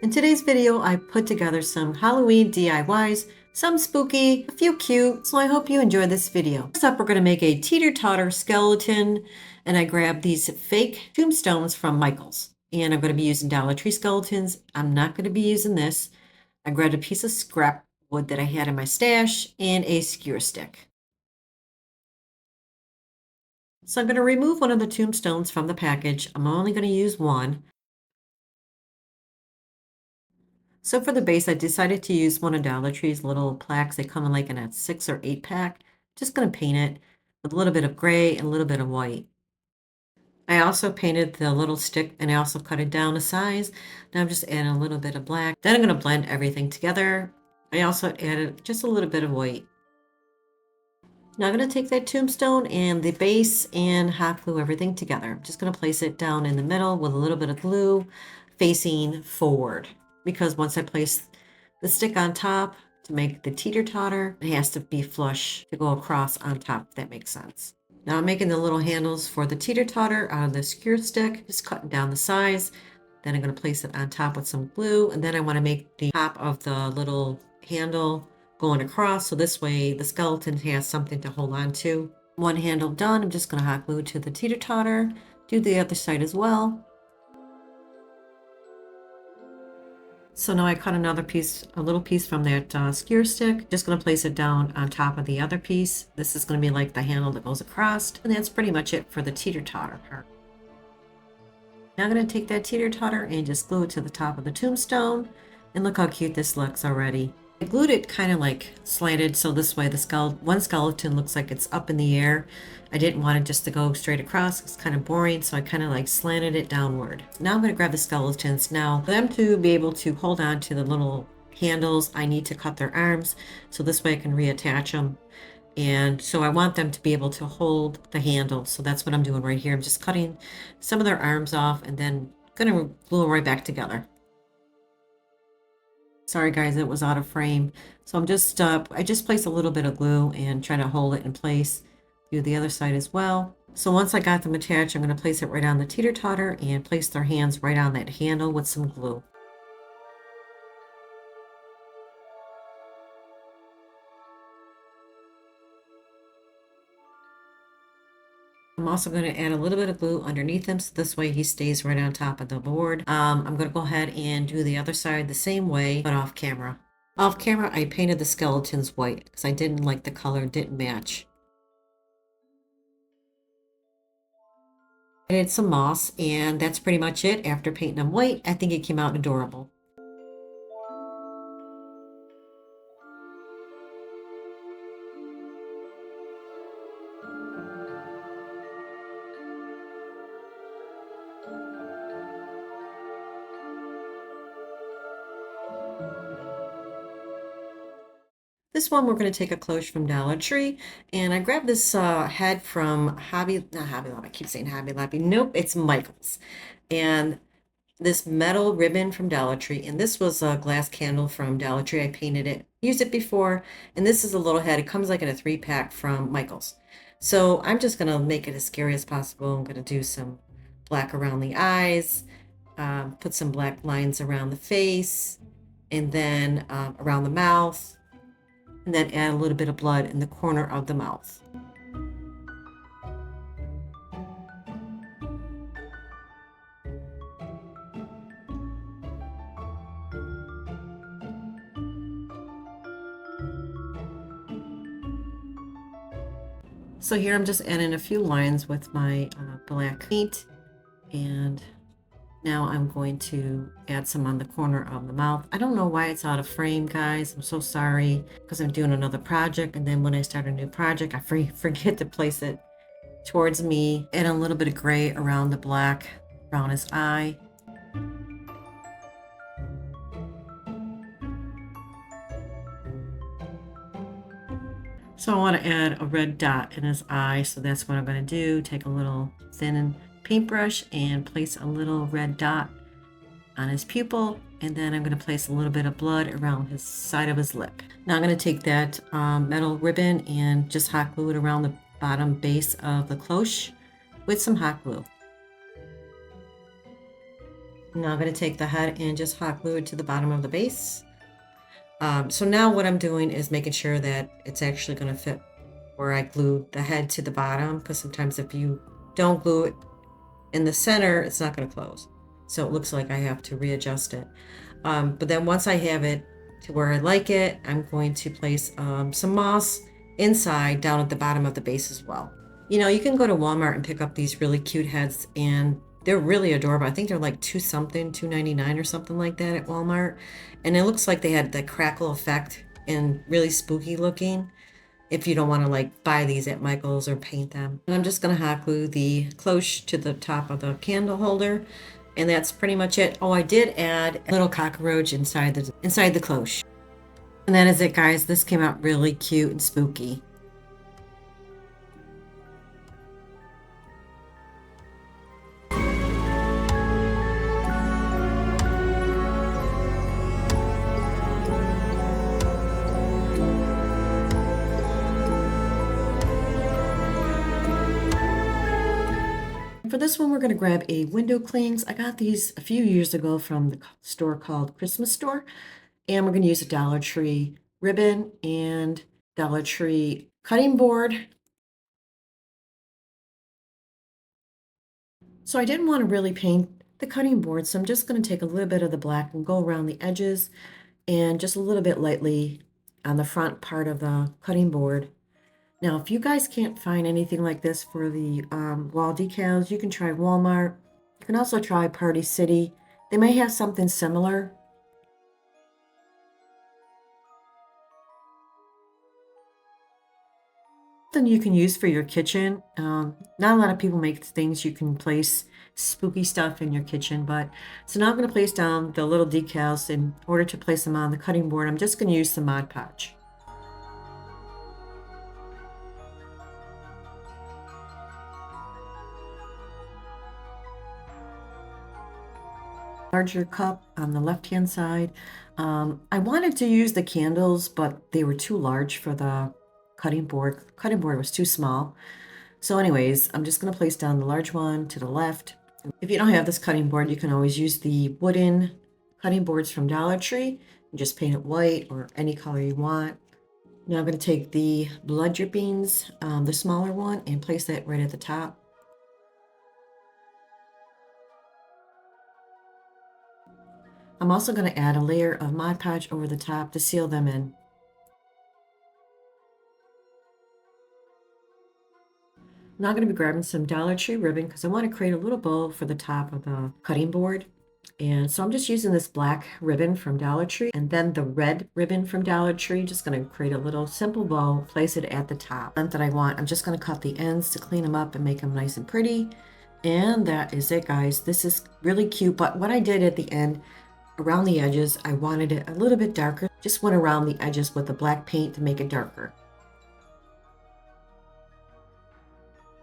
In today's video, I put together some Halloween DIYs, some spooky, a few cute, so I hope you enjoy this video. First up, we're going to make a teeter-totter skeleton, and I grabbed these fake tombstones from Michael's. And I'm going to be using Dollar Tree skeletons. I'm not going to be using this. I grabbed a piece of scrap wood that I had in my stash and a skewer stick. So I'm going to remove one of the tombstones from the package. I'm only going to use one. So for the base, I decided to use one of Dollar Tree's little plaques. They come in like in a 6 or 8 pack. Just going to paint it with a little bit of gray and a little bit of white. I also painted the little stick and I also cut it down to size. Now I'm just adding a little bit of black. Then I'm going to blend everything together. I also added just a little bit of white. Now I'm going to take that tombstone and the base and hot glue everything together. I'm just going to place it down in the middle with a little bit of glue facing forward. Because once I place the stick on top to make the teeter-totter, it has to be flush to go across on top, if that makes sense. Now I'm making the little handles for the teeter-totter out of the skewer stick, just cutting down the size. Then I'm going to place it on top with some glue, and then I want to make the top of the little handle going across, so this way the skeleton has something to hold on to. One handle done, I'm just going to hot glue to the teeter-totter, do the other side as well. So now I cut another piece, a little piece from that skewer stick. Just going to place it down on top of the other piece. This is going to be like the handle that goes across. And that's pretty much it for the teeter-totter part. Now I'm going to take that teeter-totter and just glue it to the top of the tombstone. And look how cute this looks already. I glued it kind of like slanted, so this way the one skeleton looks like it's up in the air. I didn't want it just to go straight across. It's kind of boring, so I kind of like slanted it downward. Now I'm going to grab the skeletons. Now, for them to be able to hold on to the little handles, I need to cut their arms, so this way I can reattach them. And so I want them to be able to hold the handle, so that's what I'm doing right here. I'm just cutting some of their arms off and then going to glue them right back together. Sorry guys, it was out of frame. So I'm just, I just place a little bit of glue and try to hold it in place. Do the other side as well. So once I got them attached, I'm going to place it right on the teeter-totter and place their hands right on that handle with some glue. I'm also going to add a little bit of glue underneath him, so this way he stays right on top of the board. I'm going to go ahead and do the other side the same way, but off camera. Off camera, I painted the skeletons white because I didn't like the color, didn't match. I did some moss, and that's pretty much it. After painting them white, I think it came out adorable. This one we're going to take a cloche from Dollar Tree, and I grabbed this head from not Hobby Lobby, I keep saying Hobby Lobby, nope, it's Michael's. And this metal ribbon from Dollar Tree, and this was a glass candle from Dollar Tree. I painted it, used it before, and this is a little head. It comes like in a 3-pack from Michael's. So I'm just going to make it as scary as possible. I'm going to do some black around the eyes, put some black lines around the face, and then around the mouth, and then add a little bit of blood in the corner of the mouth. So here I'm just adding a few lines with my black paint, and now I'm going to add some on the corner of the mouth. I don't know why it's out of frame, guys. I'm so sorry, because I'm doing another project, and then when I start a new project, I forget to place it towards me. Add a little bit of gray around the black, around his eye. So I want to add a red dot in his eye, so that's what I'm going to do. Take a little thin paintbrush and place a little red dot on his pupil, and then I'm going to place a little bit of blood around his side of his lip. Now I'm going to take that metal ribbon and just hot glue it around the bottom base of the cloche with some hot glue. Now I'm going to take the head and just hot glue it to the bottom of the base. So now what I'm doing is making sure that it's actually going to fit where I glued the head to the bottom, because sometimes if you don't glue it in the center, it's not going to close. So it looks like I have to readjust it. But then once I have it to where I like it, I'm going to place some moss inside down at the bottom of the base as well. You know, you can go to Walmart and pick up these really cute heads, and they're really adorable. I think they're like two something, 2.99 or something like that at Walmart. And it looks like they had the crackle effect and really spooky looking if you don't want to like buy these at Michael's or paint them. And I'm just going to hot glue the cloche to the top of the candle holder. And that's pretty much it. Oh, I did add a little cockroach inside the cloche. And that is it, guys. This came out really cute and spooky. For this one, we're going to grab a window clings. I got these a few years ago from the store called Christmas Store. And we're going to use a Dollar Tree ribbon and Dollar Tree cutting board. So I didn't want to really paint the cutting board, so I'm just going to take a little bit of the black and go around the edges and just a little bit lightly on the front part of the cutting board. Now, if you guys can't find anything like this for the wall decals, you can try Walmart. You can also try Party City. They may have something similar. Something you can use for your kitchen. Not a lot of people make things you can place spooky stuff in your kitchen, but so now I'm going to place down the little decals. In order to place them on the cutting board, I'm just going to use some Mod Podge. Larger cup on the left hand side. I wanted to use the candles, but they were too large for the cutting board. The cutting board was too small. So anyways, I'm just going to place down the large one to the left. If you don't have this cutting board, you can always use the wooden cutting boards from Dollar Tree and just paint it white or any color you want. Now I'm going to take the blood drippings, the smaller one, and place that right at the top. I'm also going to add a layer of Mod Podge over the top to seal them in. I'm now going to be grabbing some Dollar Tree ribbon because I want to create a little bow for the top of the cutting board. And so I'm just using this black ribbon from Dollar Tree and then the red ribbon from Dollar Tree. Just going to create a little simple bow, place it at the top. That I want. I'm just going to cut the ends to clean them up and make them nice and pretty. And that is it, guys. This is really cute. But what I did at the end, around the edges, I wanted it a little bit darker. Just went around the edges with the black paint to make it darker.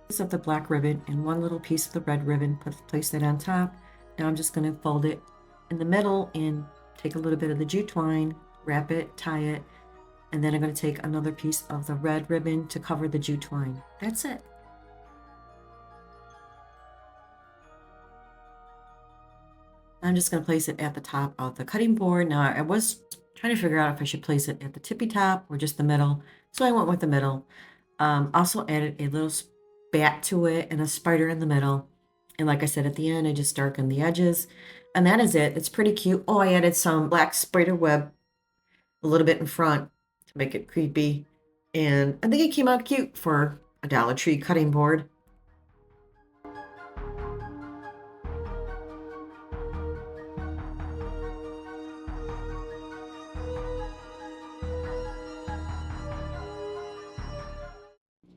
Piece of the black ribbon and one little piece of the red ribbon, place that on top. Now I'm just going to fold it in the middle and take a little bit of the jute twine, wrap it, tie it, and then I'm going to take another piece of the red ribbon to cover the jute twine. That's it. I'm just going to place it at the top of the cutting board. Now I was trying to figure out if I should place it at the tippy top or just the middle, so I went with the middle. Also added a little bat to it and a spider in the middle. And like I said, at the end, I just darkened the edges. And that is it. It's pretty cute. Oh, I added some black spider web a little bit in front to make it creepy. And I think it came out cute for a Dollar Tree cutting board.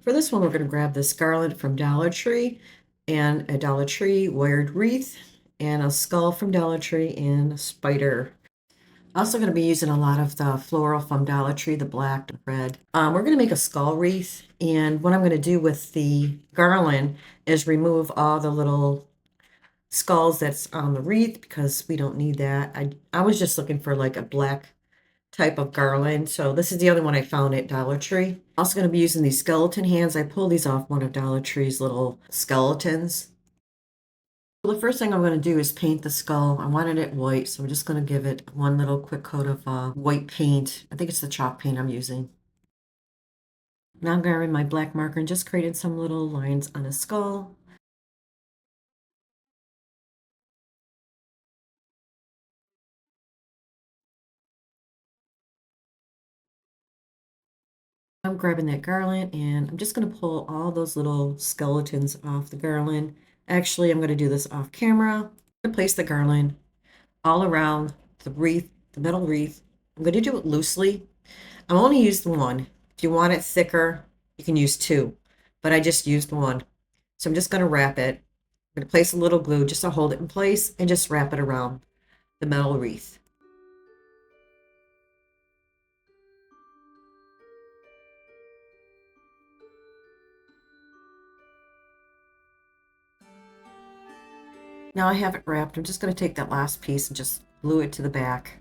For this one, we're going to grab this garland from Dollar Tree and a Dollar Tree wired wreath and a skull from Dollar Tree and a spider. Also going to be using a lot of the floral from Dollar Tree, the black, the red. We're going to make a skull wreath, and what I'm going to do with the garland is remove all the little skulls that's on the wreath because we don't need that. I was just looking for like a black type of garland, so this is the only one I found at Dollar Tree. Also going to be using these skeleton hands. I pulled these off one of Dollar Tree's little skeletons. Well, the first thing I'm going to do is paint the skull. I wanted it white, so I'm just going to give it one little quick coat of white paint. I think it's the chalk paint I'm using. Now I'm grabbing my black marker and just creating some little lines on the skull. I'm grabbing that garland and I'm just going to pull all those little skeletons off the garland. Actually, I'm going to do this off camera. I'm going to place the garland all around the wreath, the metal wreath. I'm going to do it loosely. I'm only used one. If you want it thicker, you can use two, but I just used one. So I'm just going to wrap it. I'm going to place a little glue just to hold it in place and just wrap it around the metal wreath. Now I have it wrapped. I'm just going to take that last piece and just glue it to the back.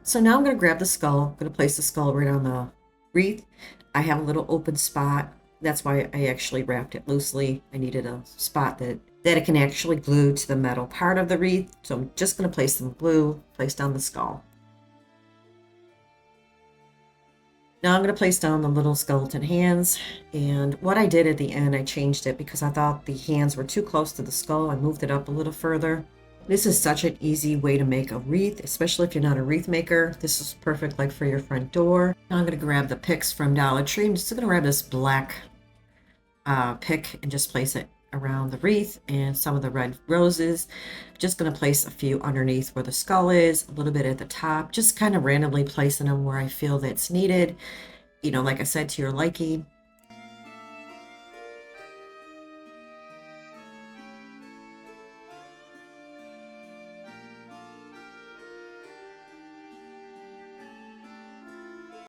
So now I'm going to grab the skull. I'm going to place the skull right on the wreath. I have a little open spot. That's why I actually wrapped it loosely. I needed a spot that it can actually glue to the metal part of the wreath. So I'm just going to place some glue, place down the skull. Now I'm going to place down the little skeleton hands. And what I did at the end, I changed it because I thought the hands were too close to the skull. I moved it up a little further. This is such an easy way to make a wreath, especially if you're not a wreath maker. This is perfect like for your front door. Now I'm going to grab the picks from Dollar Tree. I'm just going to grab this black pick and just place it around the wreath and some of the red roses. I'm just going to place a few underneath where the skull is, a little bit at the top, just kind of randomly placing them where I feel that's needed. You know, like I said, to your liking.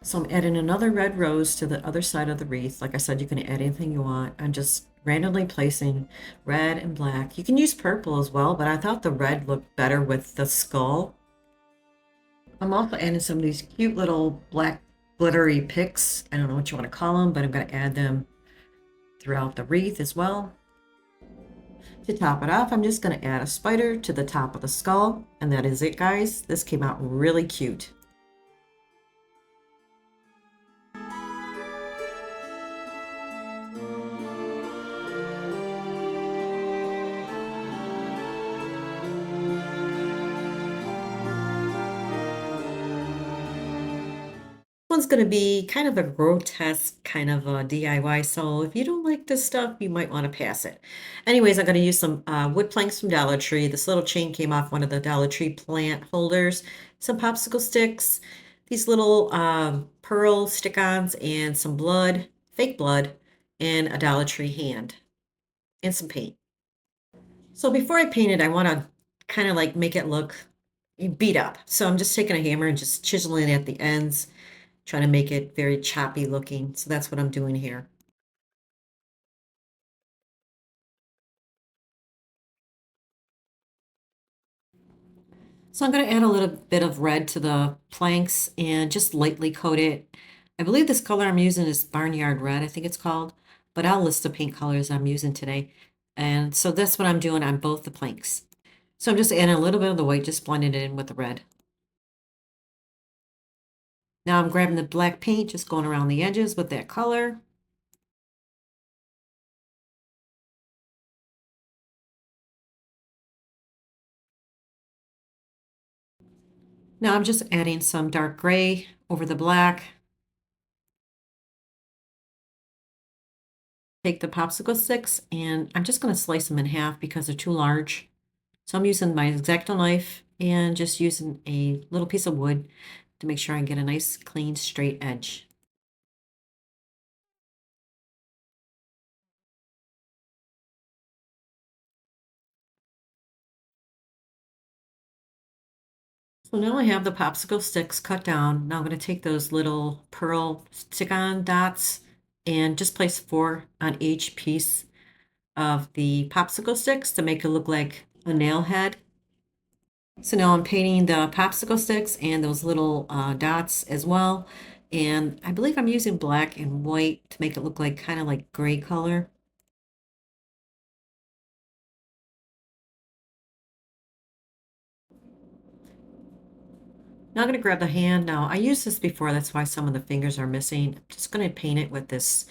So I'm adding another red rose to the other side of the wreath. Like I said, you can add anything you want. I'm just randomly placing red and black. You can use purple as well, but I thought the red looked better with the skull. I'm also adding some of these cute little black glittery picks. I don't know what you want to call them, but I'm going to add them throughout the wreath as well. To top it off, I'm just going to add a spider to the top of the skull. And that is it, guys. This came out really cute. One's going to be kind of a grotesque kind of a DIY. So if you don't like this stuff, you might want to pass it. Anyways, I'm going to use some wood planks from Dollar Tree. This little chain came off one of the Dollar Tree plant holders, some popsicle sticks, these little pearl stick-ons, and some blood, fake blood, and a Dollar Tree hand, and some paint. So before I paint it, I want to kind of like make it look beat up. So I'm just taking a hammer and just chiseling at the ends, trying to make it very choppy looking. So that's what I'm doing here. So I'm going to add a little bit of red to the planks and just lightly coat it. I believe this color I'm using is Barnyard Red, I think it's called, but I'll list the paint colors I'm using today. And so that's what I'm doing on both the planks. So I'm just adding a little bit of the white, just blending it in with the red. Now I'm grabbing the black paint, just going around the edges with that color. Now I'm just adding some dark gray over the black. Take the popsicle sticks and I'm just going to slice them in half because they're too large. So I'm using my X-Acto knife and just using a little piece of wood to make sure I get a nice, clean, straight edge. So now I have the popsicle sticks cut down. Now I'm going to take those little pearl stick-on dots and just place 4 on each piece of the popsicle sticks to make it look like a nail head. So now I'm painting the popsicle sticks and those little dots as well. And I believe I'm using black and white to make it look like kind of like gray color. Now I'm going to grab the hand. Now I used this before, that's why some of the fingers are missing. I'm just going to paint it with this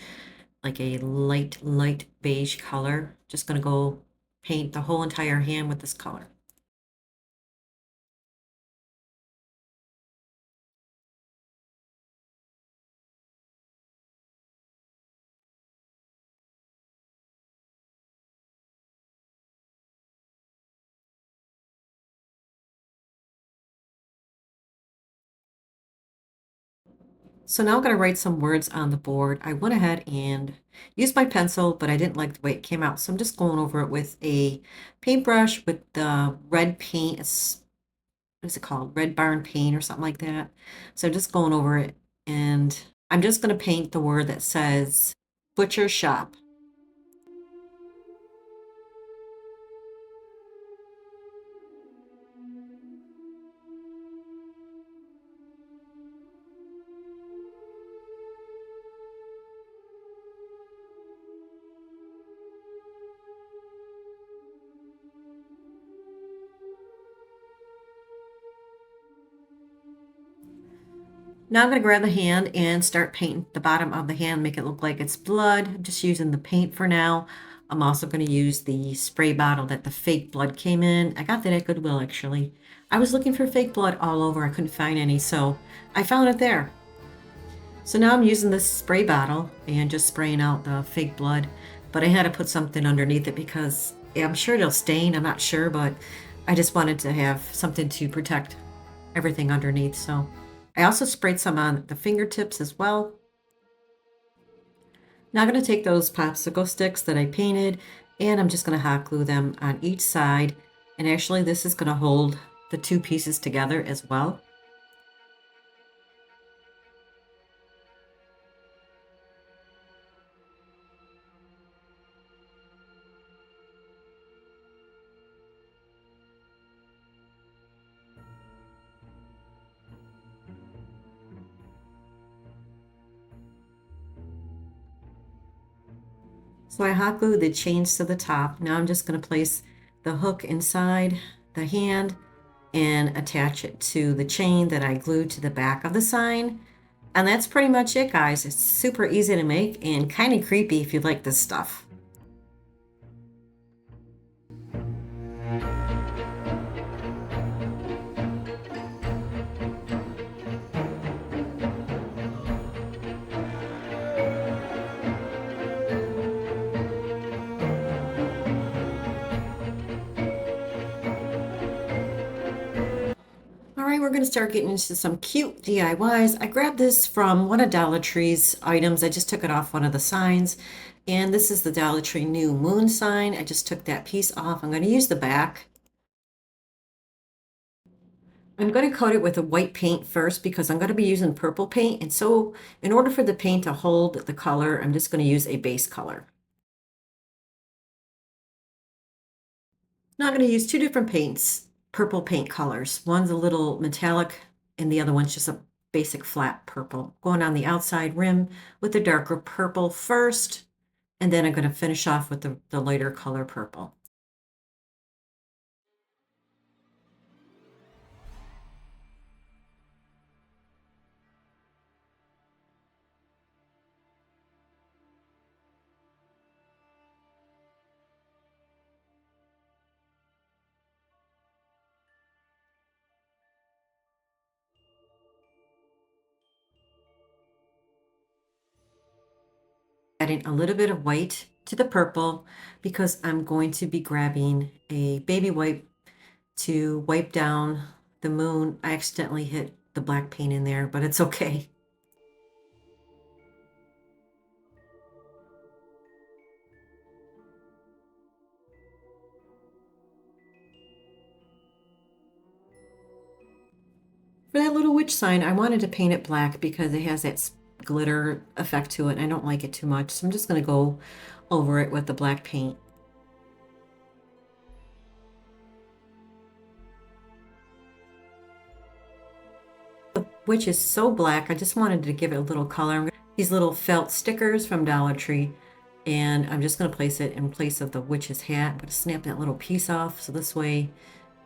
like a light beige color. Just going to go paint the whole entire hand with this color. So now I'm going to write some words on the board. I went ahead and used my pencil, but I didn't like the way it came out. So I'm just going over it with a paintbrush with the red paint. It's, what is it called? Red Barn paint or something like that. So just going over it, and I'm just going to paint the word that says butcher shop. Now I'm going to grab the hand and start painting the bottom of the hand, make it look like it's blood. I'm just using the paint for now. I'm also going to use the spray bottle that the fake blood came in. I got that at Goodwill, actually. I was looking for fake blood all over. I couldn't find any, so I found it there. So now I'm using this spray bottle and just spraying out the fake blood. But I had to put something underneath it because I'm sure it'll stain. I'm not sure, but I just wanted to have something to protect everything underneath. So I also sprayed some on the fingertips as well. Now I'm going to take those popsicle sticks that I painted and I'm just going to hot glue them on each side. And actually this is going to hold the two pieces together as well. So I hot glued the chains to the top. Now I'm just going to place the hook inside the hand and attach it to the chain that I glued to the back of the sign. And that's pretty much it, guys. It's super easy to make and kind of creepy if you like this stuff. All right, we're going to start getting into some cute DIYs. I grabbed this from one of Dollar Tree's items. I just took it off one of the signs. And this is the Dollar Tree New Moon sign. I just took that piece off. I'm going to use the back. I'm going to coat it with a white paint first because I'm going to be using purple paint. And so in order for the paint to hold the color, I'm just going to use a base color. Now I'm going to use two different paints, purple paint colors. One's a little metallic and the other one's just a basic flat purple. Going on the outside rim with the darker purple first, and then I'm going to finish off with the lighter color purple. Adding a little bit of white to the purple because I'm going to be grabbing a baby wipe to wipe down the moon. I accidentally hit the black paint in there, but it's okay. For that little witch sign, I wanted to paint it black because it has that glitter effect to it, and I don't like it too much. So I'm just going to go over it with the black paint. which is so black. I just wanted to give it a little color. These little felt stickers from Dollar Tree, and I'm just going to place it in place of the witch's hat. I'm going to snap that little piece off so this way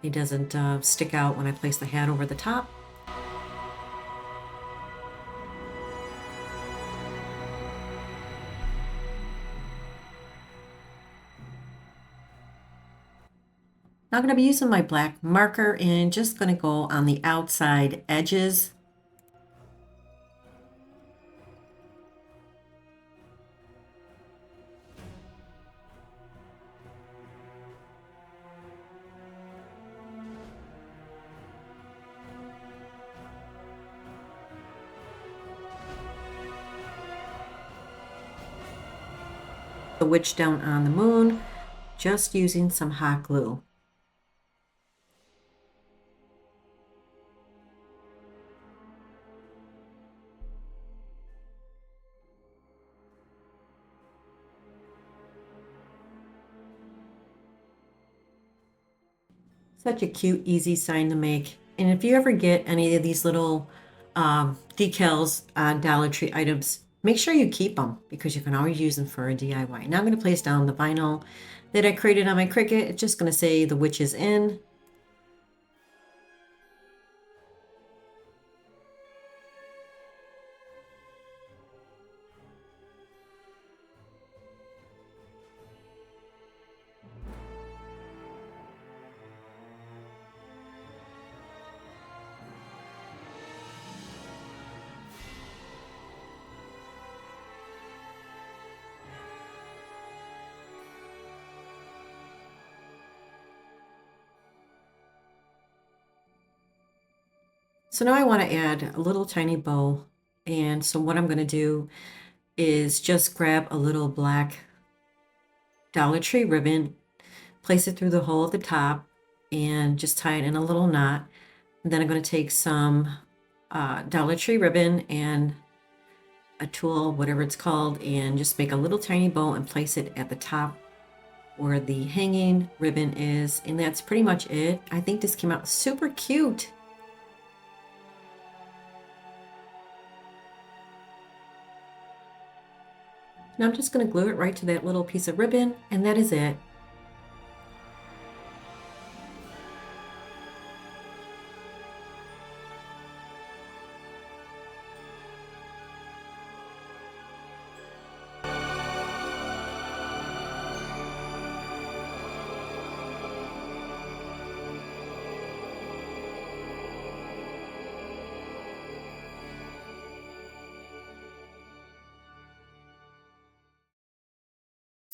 it doesn't stick out when I place the hat over the top. Now I'm going to be using my black marker and just going to go on the outside edges. The witch down on the moon, just using some hot glue. Such a cute, easy sign to make. And if you ever get any of these little decals on Dollar Tree items, make sure you keep them because you can always use them for a DIY. Now I'm going to place down the vinyl that I created on my Cricut. It's just going to say the witch is in. So now I want to add a little tiny bow. And so what I'm going to do is just grab a little black Dollar Tree ribbon, place it through the hole at the top, and just tie it in a little knot. And then I'm going to take some Dollar Tree ribbon and a tool, whatever it's called, and just make a little tiny bow and place it at the top where the hanging ribbon is. And that's pretty much it. I think this came out super cute. Now I'm just going to glue it right to that little piece of ribbon, and that is it.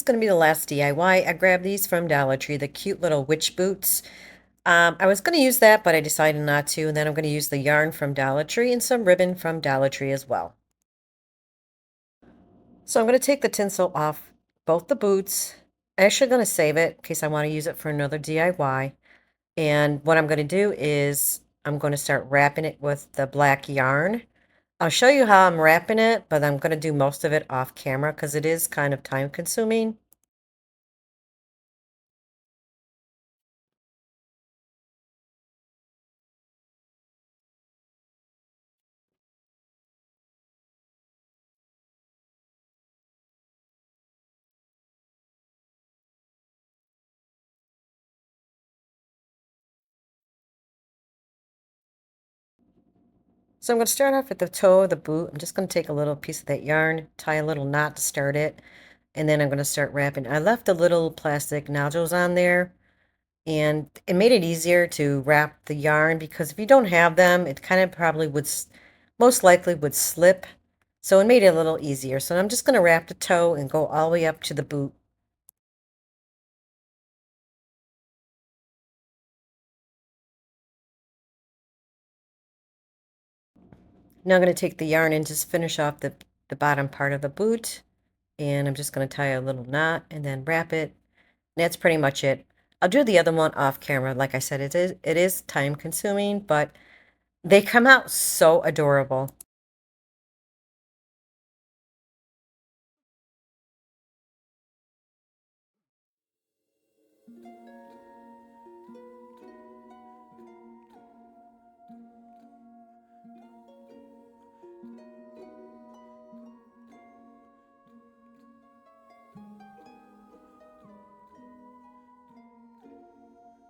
It's going to be the last DIY. I grabbed these from Dollar Tree, the cute little witch boots. I was going to use that, but I decided not to. And then I'm going to use the yarn from Dollar Tree and some ribbon from Dollar Tree as well. So I'm going to take the tinsel off both the boots. I'm actually going to save it in case I want to use it for another DIY. And what I'm going to do is I'm going to start wrapping it with the black yarn. I'll show you how I'm wrapping it, but I'm going to do most of it off camera because it is kind of time consuming. So I'm going to start off at the toe of the boot. I'm just going to take a little piece of that yarn, tie a little knot to start it, and then I'm going to start wrapping. I left a little plastic nodules on there, and it made it easier to wrap the yarn because if you don't have them, it kind of probably would, most likely would slip. So it made it a little easier. So I'm just going to wrap the toe and go all the way up to the boot. Now I'm going to take the yarn and just finish off the bottom part of the boot. And I'm just going to tie a little knot and then wrap it. And that's pretty much it. I'll do the other one off camera. Like I said, it is time consuming, but they come out so adorable.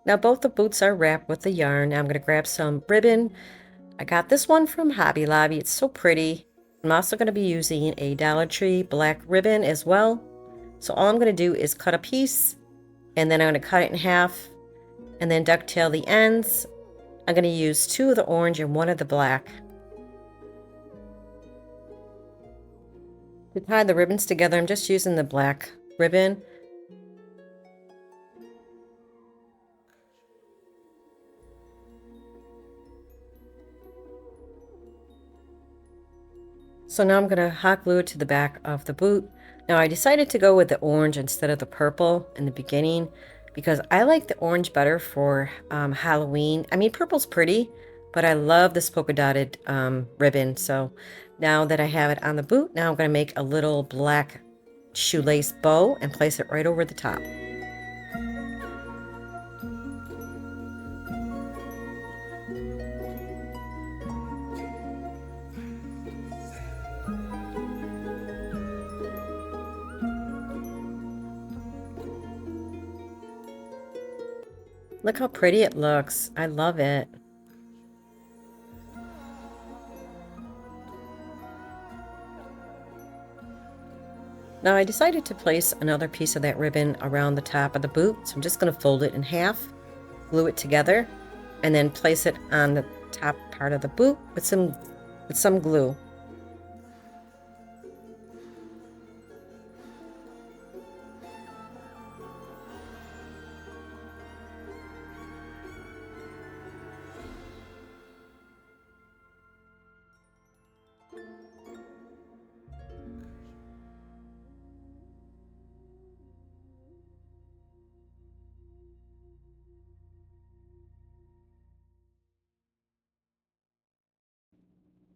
Now both the boots are wrapped with the yarn. Now I'm going to grab some ribbon. I got this one from Hobby Lobby. It's so pretty. I'm also going to be using a Dollar Tree black ribbon as well. So all I'm going to do is cut a piece, and then I'm going to cut it in half and then ducktail the ends. I'm going to use 2 of the orange and 1 of the black. To tie the ribbons together, I'm just using the black ribbon. So now I'm going to hot glue it to the back of the boot. Now I decided to go with the orange instead of the purple in the beginning because I like the orange better for Halloween. I mean, purple's pretty, but I love this polka dotted ribbon. So now that I have it on the boot, now I'm going to make a little black shoelace bow and place it right over the top. Look how pretty it looks. I love it. Now I decided to place another piece of that ribbon around the top of the boot, so I'm just going to fold it in half, glue it together, and then place it on the top part of the boot with some glue.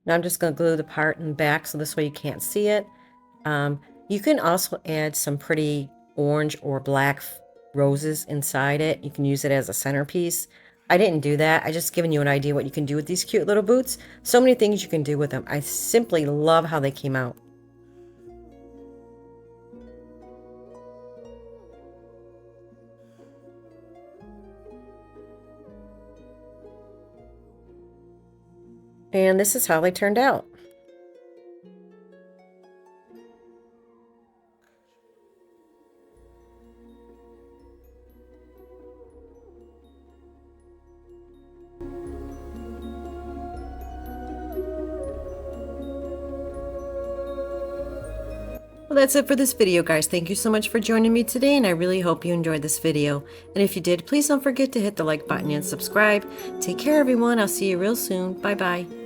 Now I'm just going to glue the part in the back so this way you can't see it. You can also add some pretty orange or black roses inside it. You can use it as a centerpiece. I didn't do that. I just given you an idea what you can do with these cute little boots. So many things you can do with them. I simply love how they came out. And this is how they turned out. Well, that's it for this video, guys. Thank you so much for joining me today, and I really hope you enjoyed this video. And if you did, please don't forget to hit the like button and subscribe. Take care, everyone. I'll see you real soon. Bye-bye.